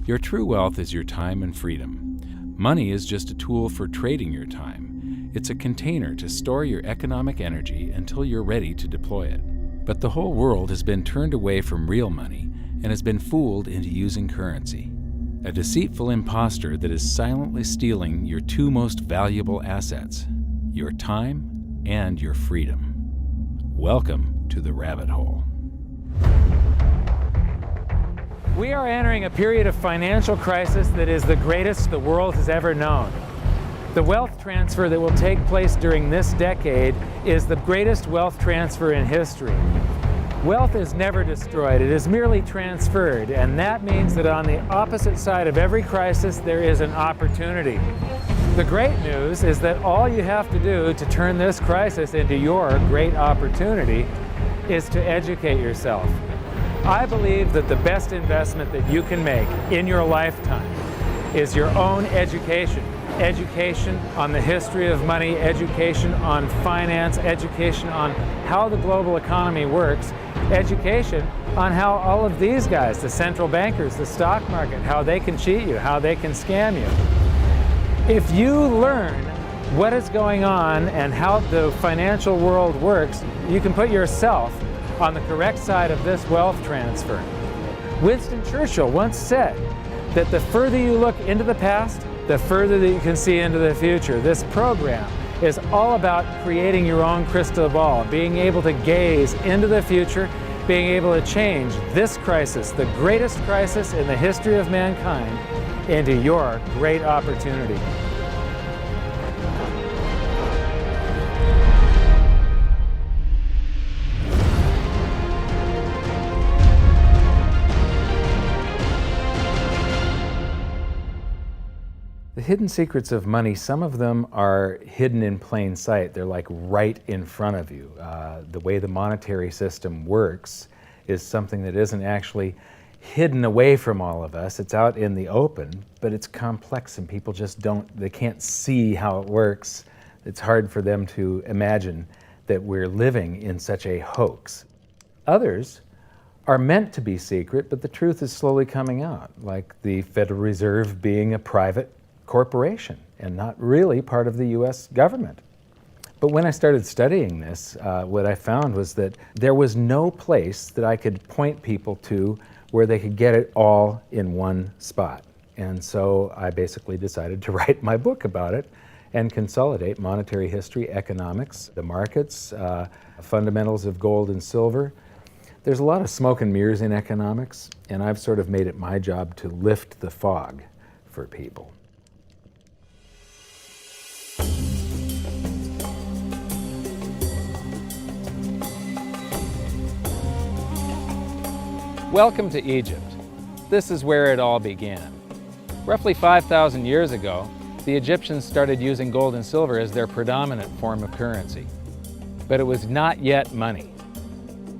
Your true wealth is your time and freedom. Money is just a tool for trading your time. It's a container to store your economic energy until you're ready to deploy it. But the whole world has been turned away from real money and has been fooled into using currency. A deceitful impostor that is silently stealing your two most valuable assets, your time and your freedom. Welcome to the rabbit hole. We are entering a period of financial crisis that is the greatest the world has ever known. The wealth transfer that will take place during this decade is the greatest wealth transfer in history. Wealth is never destroyed, it is merely transferred, and that means that on the opposite side of every crisis there is an opportunity. The great news is that all you have to do to turn this crisis into your great opportunity is to educate yourself. I believe that the best investment that you can make in your lifetime is your own education. Education on the history of money, education on finance, education on how the global economy works, education on how all of these guys, the central bankers, the stock market, how they can cheat you, how they can scam you. If you learn what is going on and how the financial world works, you can put yourself on the correct side of this wealth transfer. Winston Churchill once said that the further you look into the past, the further that you can see into the future. This program is all about creating your own crystal ball, being able to gaze into the future, being able to change this crisis, the greatest crisis in the history of mankind, into your great opportunity. The hidden secrets of money, some of them are hidden in plain sight. They're like right in front of you. The way the monetary system works is something that isn't actually hidden away from all of us. It's out in the open, but it's complex and people just they can't see how it works. It's hard for them to imagine that we're living in such a hoax. Others are meant to be secret, but the truth is slowly coming out, like the Federal Reserve being a private corporation and not really part of the US government. But when I started studying this, what I found was that there was no place that I could point people to where they could get it all in one spot. And so I basically decided to write my book about it and consolidate monetary history, economics, the markets, fundamentals of gold and silver. There's a lot of smoke and mirrors in economics, and I've sort of made it my job to lift the fog for people. Welcome to Egypt. This is where it all began. Roughly 5,000 years ago, the Egyptians started using gold and silver as their predominant form of currency. But it was not yet money.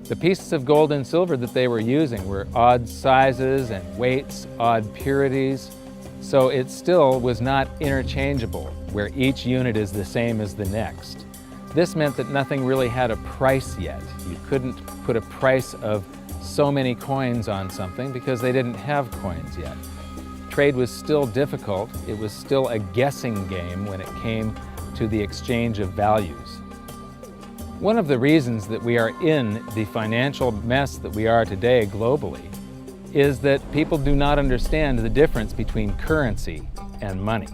The pieces of gold and silver that they were using were odd sizes and weights, odd purities, so it still was not interchangeable, where each unit is the same as the next. This meant that nothing really had a price yet. You couldn't put a price of so many coins on something because they didn't have coins yet. Trade was still difficult. It was still a guessing game when it came to the exchange of values. One of the reasons that we are in the financial mess that we are today globally is that people do not understand the difference between currency and money.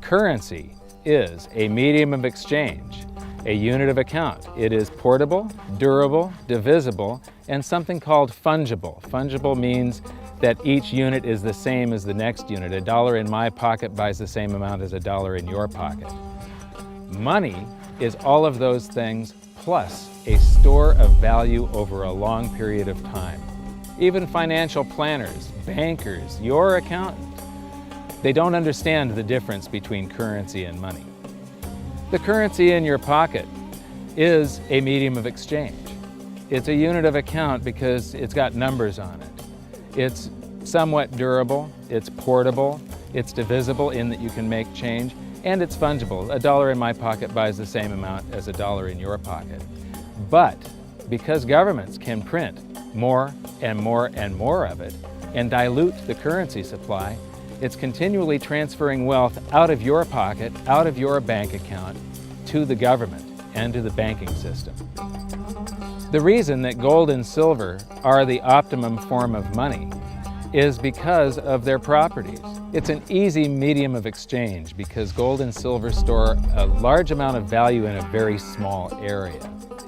Currency is a medium of exchange, a unit of account. It is portable, durable, divisible, and something called fungible. Fungible means that each unit is the same as the next unit. $1 in my pocket buys the same amount as $1 in your pocket. Money is all of those things plus a store of value over a long period of time. Even financial planners, bankers, your accountant, they don't understand the difference between currency and money. The currency in your pocket is a medium of exchange. It's a unit of account because it's got numbers on it. It's somewhat durable, it's portable, it's divisible in that you can make change, and it's fungible. $1 in my pocket buys the same amount as $1 in your pocket. But because governments can print more and more and more of it, and dilute the currency supply, it's continually transferring wealth out of your pocket, out of your bank account, to the government and to the banking system. The reason that gold and silver are the optimum form of money is because of their properties. It's an easy medium of exchange because gold and silver store a large amount of value in a very small area.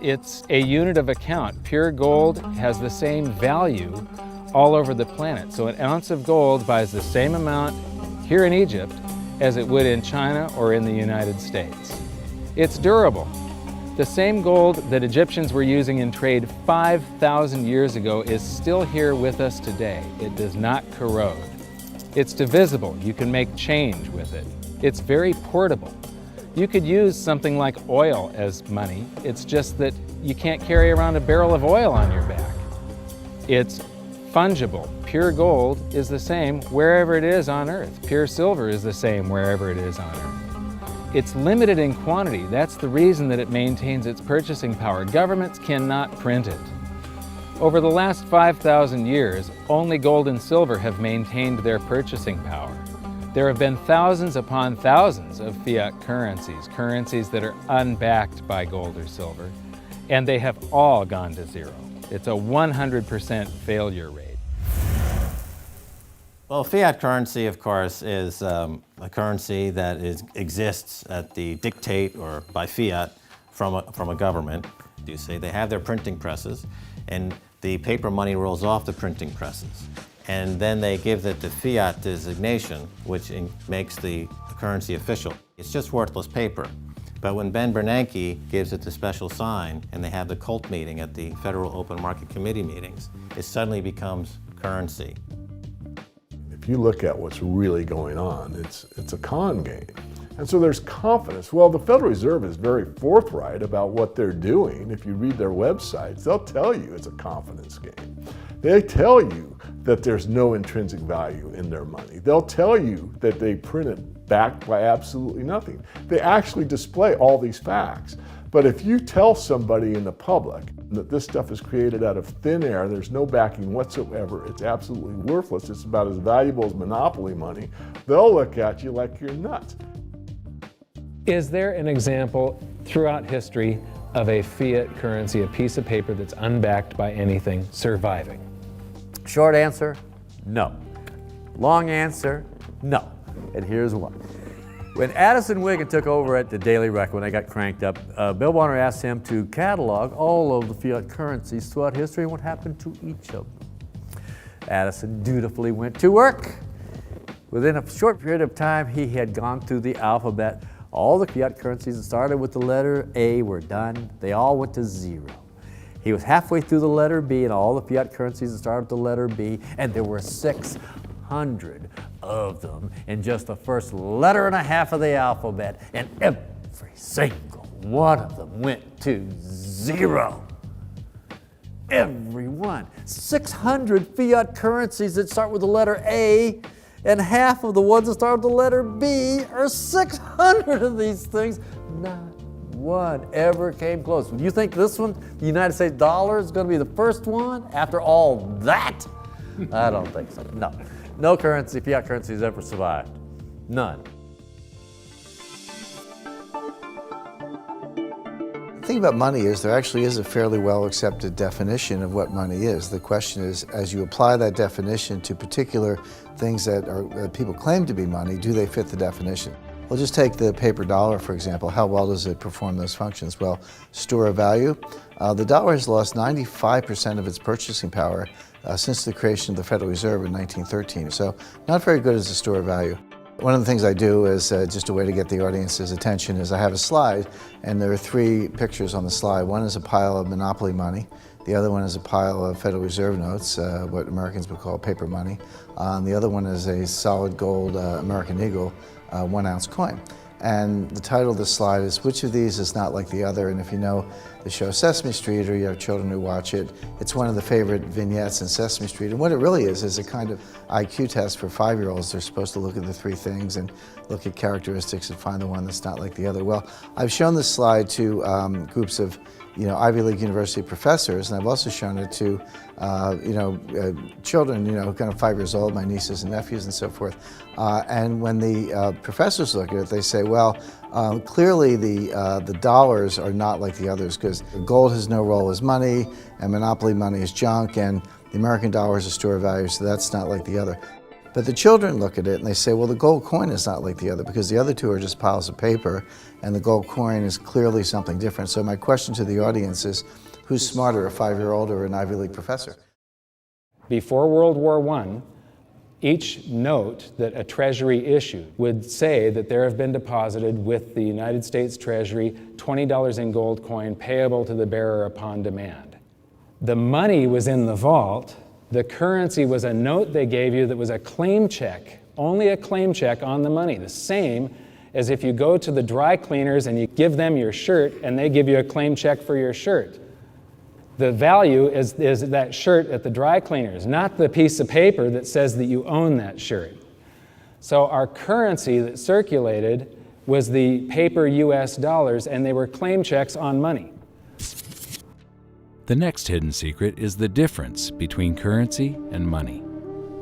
It's a unit of account. Pure gold has the same value all over the planet. So an ounce of gold buys the same amount here in Egypt as it would in China or in the United States. It's durable. The same gold that Egyptians were using in trade 5,000 years ago is still here with us today. It does not corrode. It's divisible. You can make change with it. It's very portable. You could use something like oil as money. It's just that you can't carry around a barrel of oil on your back. It's fungible. Pure gold is the same wherever it is on Earth. Pure silver is the same wherever it is on Earth. It's limited in quantity. That's the reason that it maintains its purchasing power. Governments cannot print it. Over the last 5,000 years, only gold and silver have maintained their purchasing power. There have been thousands upon thousands of fiat currencies, currencies that are unbacked by gold or silver, and they have all gone to zero. It's a 100% failure rate. Well, fiat currency, of course, is a currency that exists at the dictate or by fiat from a government. You say they have their printing presses, and the paper money rolls off the printing presses. And then they give it the fiat designation, which makes the currency official. It's just worthless paper. But when Ben Bernanke gives it the special sign, and they have the cult meeting at the Federal Open Market Committee meetings, it suddenly becomes currency. If you look at what's really going on, it's a con game. And so there's confidence. Well, the Federal Reserve is very forthright about what they're doing. If you read their websites, they'll tell you it's a confidence game. They tell you that there's no intrinsic value in their money. They'll tell you that they print it backed by absolutely nothing. They actually display all these facts. But if you tell somebody in the public that this stuff is created out of thin air, there's no backing whatsoever, it's absolutely worthless, it's about as valuable as monopoly money, they'll look at you like you're nuts. Is there an example throughout history of a fiat currency, a piece of paper that's unbacked by anything, surviving? Short answer, no. Long answer, no. And here's why. When Addison Wiggin took over at the Daily Record, when they got cranked up, Bill Warner asked him to catalog all of the fiat currencies throughout history and what happened to each of them. Addison dutifully went to work. Within a short period of time, he had gone through the alphabet. All the fiat currencies that started with the letter A were done. They all went to zero. He was halfway through the letter B, and all the fiat currencies that started with the letter B, and there were 600 of them in just the first letter and a half of the alphabet, and every single one of them went to zero. Every one. 600 fiat currencies that start with the letter A, and half of the ones that start with the letter B are 600 of these things. Not one ever came close. You think this one, the United States dollar, is going to be the first one after all that? I don't think so. No. No currency, fiat currency has ever survived. None. The thing about money is there actually is a fairly well accepted definition of what money is. The question is, as you apply that definition to particular things that people claim to be money, do they fit the definition? We'll just take the paper dollar, for example. How well does it perform those functions? Well, store of value. The dollar has lost 95% of its purchasing power since the creation of the Federal Reserve in 1913. So not very good as a store of value. One of the things I do is just a way to get the audience's attention is I have a slide, and there are 3 pictures on the slide. One is a pile of monopoly money. The other one is a pile of Federal Reserve notes, what Americans would call paper money. And the other one is a solid gold American Eagle 1-ounce coin. And the title of the slide is, which of these is not like the other? And if you know the show Sesame Street, or you have children who watch it, it's one of the favorite vignettes in Sesame Street. And what it really is a kind of IQ test for 5-year-olds. They're supposed to look at the 3 things and look at characteristics and find the one that's not like the other. Well, I've shown this slide to groups of Ivy League University professors, and I've also shown it to, children, kind of 5 years old, my nieces and nephews and so forth. And when the professors look at it, they say, well, clearly the dollars are not like the others because gold has no role as money, and monopoly money is junk, and the American dollar is a store of value, so that's not like the other. But the children look at it and they say, well, the gold coin is not like the other because the other two are just piles of paper and the gold coin is clearly something different. So my question to the audience is, who's smarter, a 5-year-old or an Ivy League professor? Before World War I, each note that a treasury issued would say that there have been deposited with the United States Treasury $20 in gold coin payable to the bearer upon demand. The money was in the vault. The currency was a note they gave you that was a claim check, only a claim check on the money, the same as if you go to the dry cleaners and you give them your shirt and they give you a claim check for your shirt. The value is that shirt at the dry cleaners, not the piece of paper that says that you own that shirt. So our currency that circulated was the paper US dollars, and they were claim checks on money. The next hidden secret is the difference between currency and money.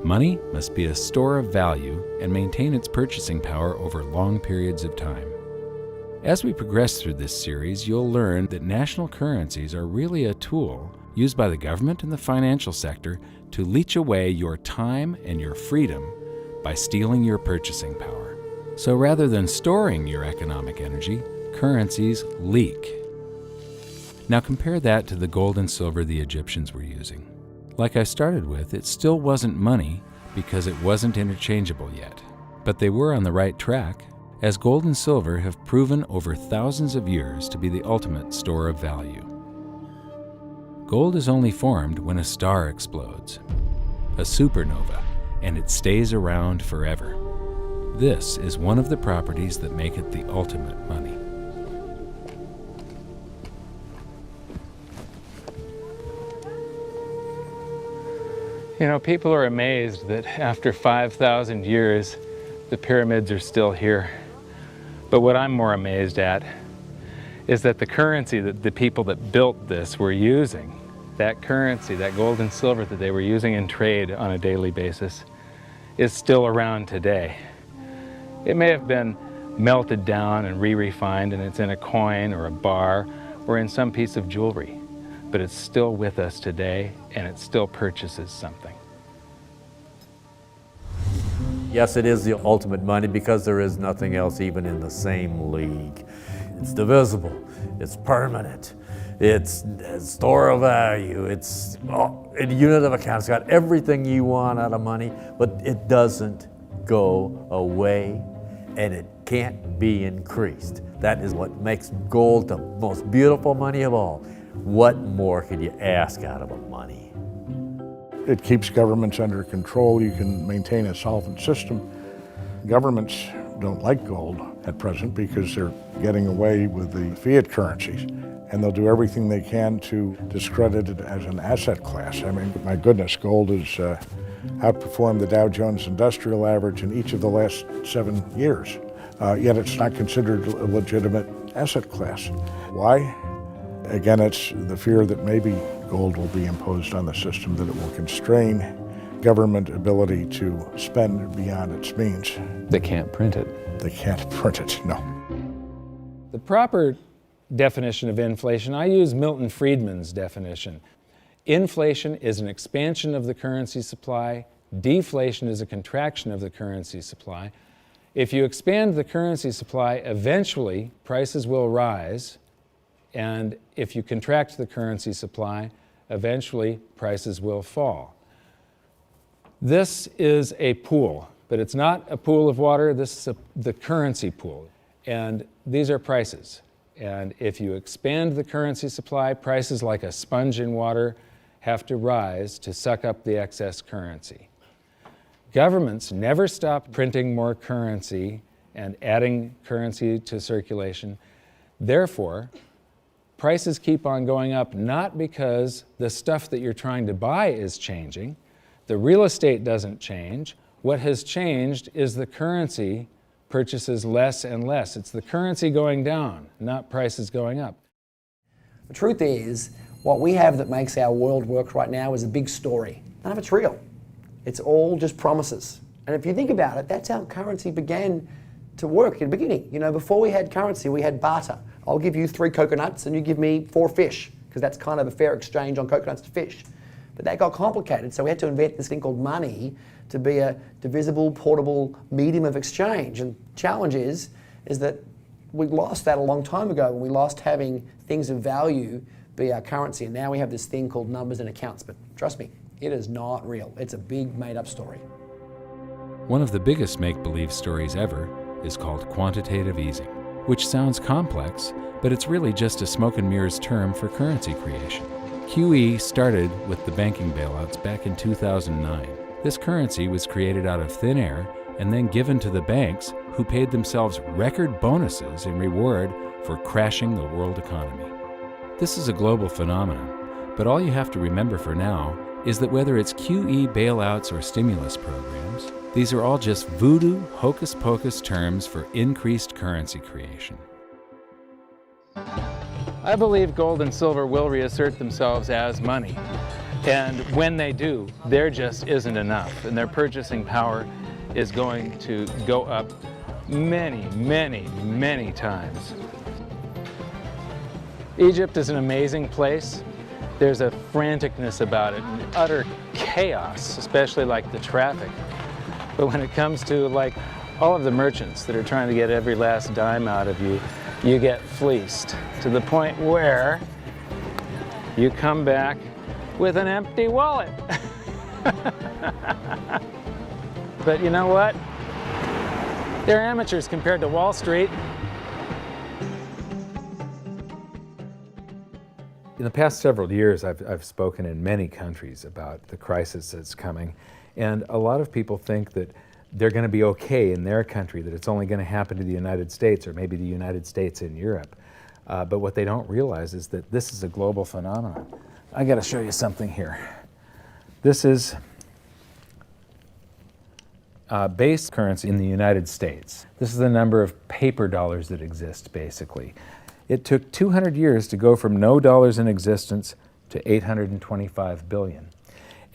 Money must be a store of value and maintain its purchasing power over long periods of time. As we progress through this series, you'll learn that national currencies are really a tool used by the government and the financial sector to leech away your time and your freedom by stealing your purchasing power. So rather than storing your economic energy, currencies leak. Now compare that to the gold and silver the Egyptians were using. Like I started with, it still wasn't money because it wasn't interchangeable yet. But they were on the right track, as gold and silver have proven over thousands of years to be the ultimate store of value. Gold is only formed when a star explodes, a supernova, and it stays around forever. This is one of the properties that make it the ultimate money. People are amazed that after 5,000 years, the pyramids are still here. But what I'm more amazed at is that the currency that the people that built this were using, that currency, that gold and silver that they were using in trade on a daily basis, is still around today. It may have been melted down and re-refined, and it's in a coin or a bar or in some piece of jewelry, but it's still with us today, and it still purchases something. Yes, it is the ultimate money because there is nothing else even in the same league. It's divisible, it's permanent, it's a store of value, it's a unit of account. It's got everything you want out of money, but it doesn't go away and it can't be increased. That is what makes gold the most beautiful money of all. What more could you ask out of a money? It keeps governments under control. You can maintain a solvent system. Governments don't like gold at present because they're getting away with the fiat currencies, and they'll do everything they can to discredit it as an asset class. I mean, my goodness, gold has outperformed the Dow Jones Industrial Average in each of the last 7 years, yet it's not considered a legitimate asset class. Why? Again, it's the fear that maybe gold will be imposed on the system, that it will constrain government ability to spend beyond its means. They can't print it. They can't print it, no. The proper definition of inflation, I use Milton Friedman's definition. Inflation is an expansion of the currency supply. Deflation is a contraction of the currency supply. If you expand the currency supply, eventually prices will rise. And if you contract the currency supply, eventually prices will fall. This is a pool, but it's not a pool of water. This is the currency pool. And these are prices. And if you expand the currency supply, prices like a sponge in water have to rise to suck up the excess currency. Governments never stop printing more currency and adding currency to circulation. Therefore, prices keep on going up, not because the stuff that you're trying to buy is changing. The real estate doesn't change. What has changed is the currency purchases less and less. It's the currency going down, not prices going up. The truth is, what we have that makes our world work right now is a big story. None of it's real. It's all just promises. And if you think about it, that's how currency began to work in the beginning. You know, before we had currency, we had barter. I'll give you 3 coconuts and you give me 4 fish, because that's kind of a fair exchange on coconuts to fish. But that got complicated, so we had to invent this thing called money to be a divisible, portable medium of exchange. And the challenge is that we lost that a long time ago, when we lost having things of value be our currency, and now we have this thing called numbers and accounts. But trust me, it is not real. It's a big made-up story. One of the biggest make-believe stories ever is called quantitative easing, which sounds complex, but it's really just a smoke and mirrors term for currency creation. QE started with the banking bailouts back in 2009. This currency was created out of thin air and then given to the banks, who paid themselves record bonuses in reward for crashing the world economy. This is a global phenomenon, but all you have to remember for now is that whether it's QE bailouts or stimulus programs, these are all just voodoo, hocus-pocus terms for increased currency creation. I believe gold and silver will reassert themselves as money. And when they do, there just isn't enough, and their purchasing power is going to go up many, many, many times. Egypt is an amazing place. There's a franticness about it, and utter chaos, especially like the traffic. But when it comes to like all of the merchants that are trying to get every last dime out of you, you get fleeced to the point where you come back with an empty wallet. But you know what? They're amateurs compared to Wall Street. In the past several years, I've spoken in many countries about the crisis that's coming, and a lot of people think that they're going to be okay in their country, that it's only going to happen to the United States or maybe the United States in Europe. But what they don't realize is that this is a global phenomenon. I got to show you something here. This is base currency in the United States. This is the number of paper dollars that exist, basically. It took 200 years to go from no dollars in existence to 825 billion.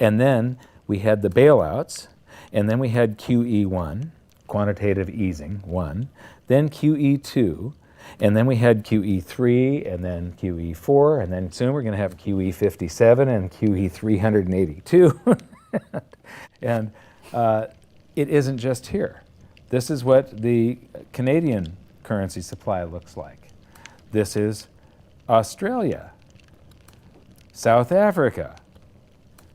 And then we had the bailouts, and then we had QE1, quantitative easing 1, then QE2, and then we had QE3, and then QE4, and then soon we're going to have QE57 and QE382. And it isn't just here. This is what the Canadian currency supply looks like. This is Australia, South Africa,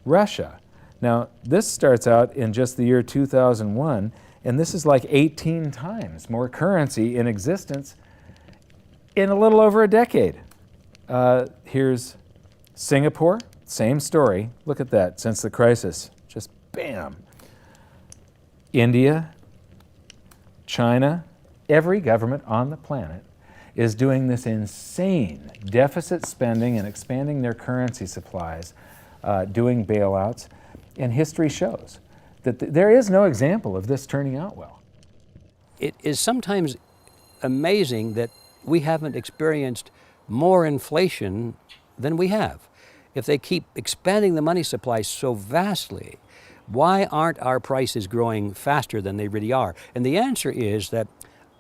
Russia. Now, this starts out in just the year 2001, and this is like 18 times more currency in existence in a little over a decade. Here's Singapore, same story. Look at that, since the crisis, just bam. India, China, every government on the planet is doing this insane deficit spending and expanding their currency supplies, doing bailouts. And history shows that there is no example of this turning out well. It is sometimes amazing that we haven't experienced more inflation than we have. If they keep expanding the money supply so vastly, why aren't our prices growing faster than they really are? And the answer is that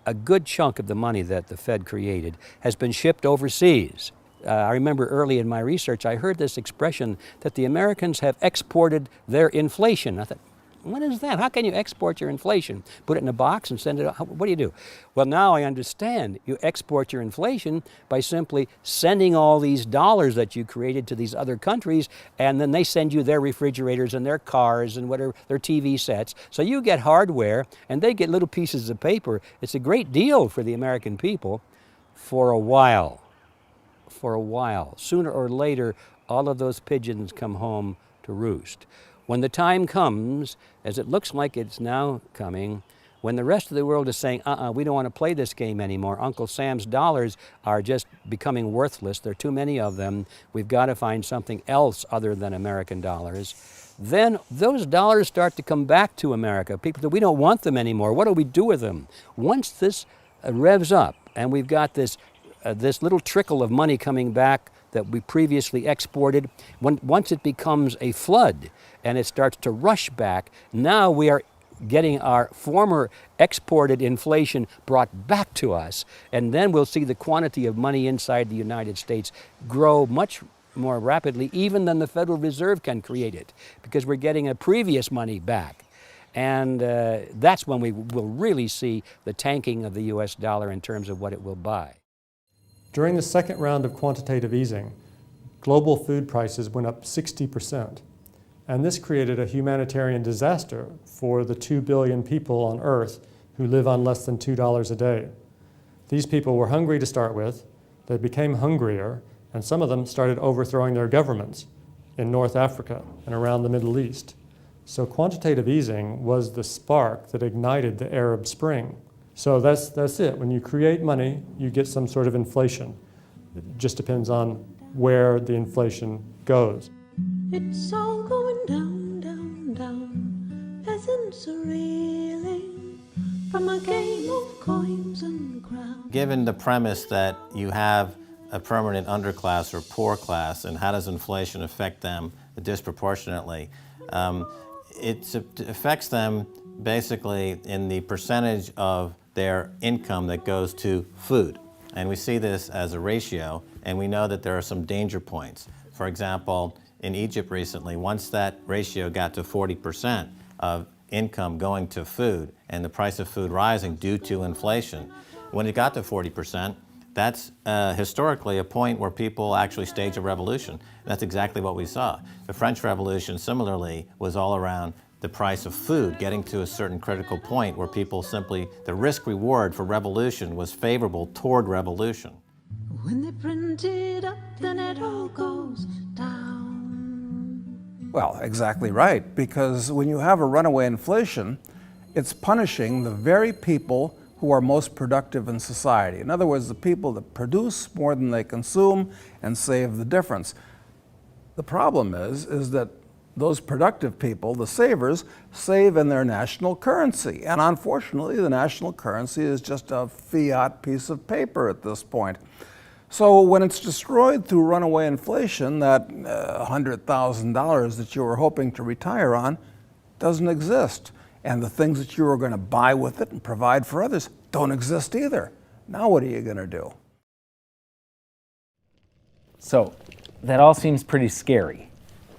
a good chunk of the money that the Fed created has been shipped overseas. I remember early in my research, I heard this expression that the Americans have exported their inflation. I thought, what is that? How can you export your inflation? Put it in a box and send it out? What do you do? Well, now I understand. You export your inflation by simply sending all these dollars that you created to these other countries, and then they send you their refrigerators and their cars and whatever, their TV sets. So you get hardware, and they get little pieces of paper. It's a great deal for the American people for a while. For a while. Sooner or later, all of those pigeons come home to roost. When the time comes, as it looks like it's now coming, when the rest of the world is saying, we don't want to play this game anymore, Uncle Sam's dollars are just becoming worthless, there are too many of them, we've got to find something else other than American dollars, then those dollars start to come back to America. People say, we don't want them anymore, what do we do with them? Once this revs up and we've got this little trickle of money coming back that we previously exported, once it becomes a flood and it starts to rush back, now we are getting our former exported inflation brought back to us, and then we'll see the quantity of money inside the United States grow much more rapidly even than the Federal Reserve can create it, because we're getting a previous money back. And that's when we will really see the tanking of the US dollar in terms of what it will buy. During the second round of quantitative easing, global food prices went up 60%. And this created a humanitarian disaster for the 2 billion people on Earth who live on less than $2 a day. These people were hungry to start with, they became hungrier, and some of them started overthrowing their governments in North Africa and around the Middle East. So quantitative easing was the spark that ignited the Arab Spring. So that's it. When you create money, you get some sort of inflation. It just depends on where the inflation goes. It's all going down, down, down. Peasants are reeling from a game of coins and crowns. Given the premise that you have a permanent underclass or poor class, and how does inflation affect them disproportionately? It affects them basically in the percentage of their income that goes to food. And we see this as a ratio, and we know that there are some danger points. For example, in Egypt recently, once that ratio got to 40% of income going to food and the price of food rising due to inflation, when it got to 40%, that's historically a point where people actually stage a revolution. That's exactly what we saw. The French Revolution, similarly, was all around the price of food getting to a certain critical point where people simply, the risk-reward for revolution was favorable toward revolution. When they print it up, then it all goes down. Well, exactly right, because when you have a runaway inflation, it's punishing the very people who are most productive in society. In other words, the people that produce more than they consume and save the difference. The problem is that those productive people, the savers, save in their national currency. And unfortunately, the national currency is just a fiat piece of paper at this point. So when it's destroyed through runaway inflation, that $100,000 that you were hoping to retire on doesn't exist. And the things that you were going to buy with it and provide for others don't exist either. Now what are you going to do? So that all seems pretty scary.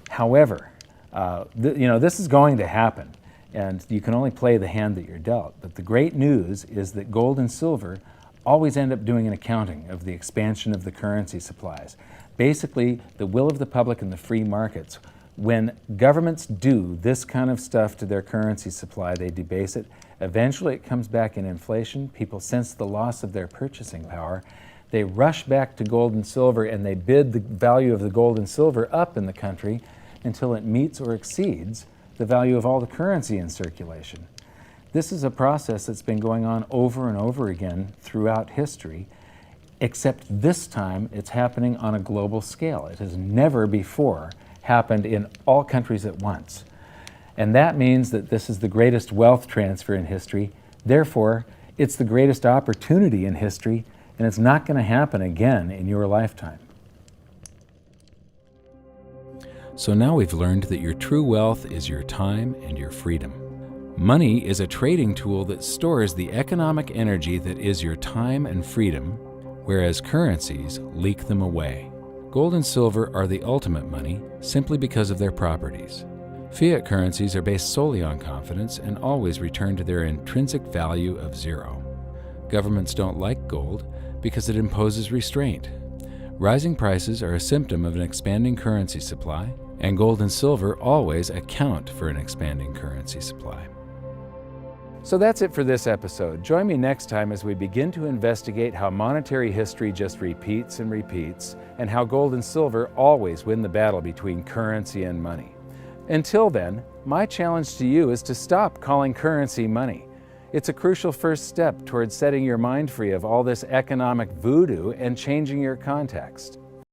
However, this is going to happen, and you can only play the hand that you're dealt. But the great news is that gold and silver always end up doing an accounting of the expansion of the currency supplies. Basically, the will of the public and the free markets. When governments do this kind of stuff to their currency supply, they debase it. Eventually it comes back in inflation. People sense the loss of their purchasing power. They rush back to gold and silver, and they bid the value of the gold and silver up in the country until it meets or exceeds the value of all the currency in circulation. This is a process that's been going on over and over again throughout history, except this time it's happening on a global scale. It has never before happened in all countries at once. And that means that this is the greatest wealth transfer in history. Therefore, it's the greatest opportunity in history, and it's not going to happen again in your lifetime. So now we've learned that your true wealth is your time and your freedom. Money is a trading tool that stores the economic energy that is your time and freedom, whereas currencies leak them away. Gold and silver are the ultimate money simply because of their properties. Fiat currencies are based solely on confidence and always return to their intrinsic value of zero. Governments don't like gold because it imposes restraint. Rising prices are a symptom of an expanding currency supply, and gold and silver always account for an expanding currency supply. So that's it for this episode. Join me next time as we begin to investigate how monetary history just repeats and repeats, and how gold and silver always win the battle between currency and money. Until then, my challenge to you is to stop calling currency money. It's a crucial first step towards setting your mind free of all this economic voodoo and changing your context.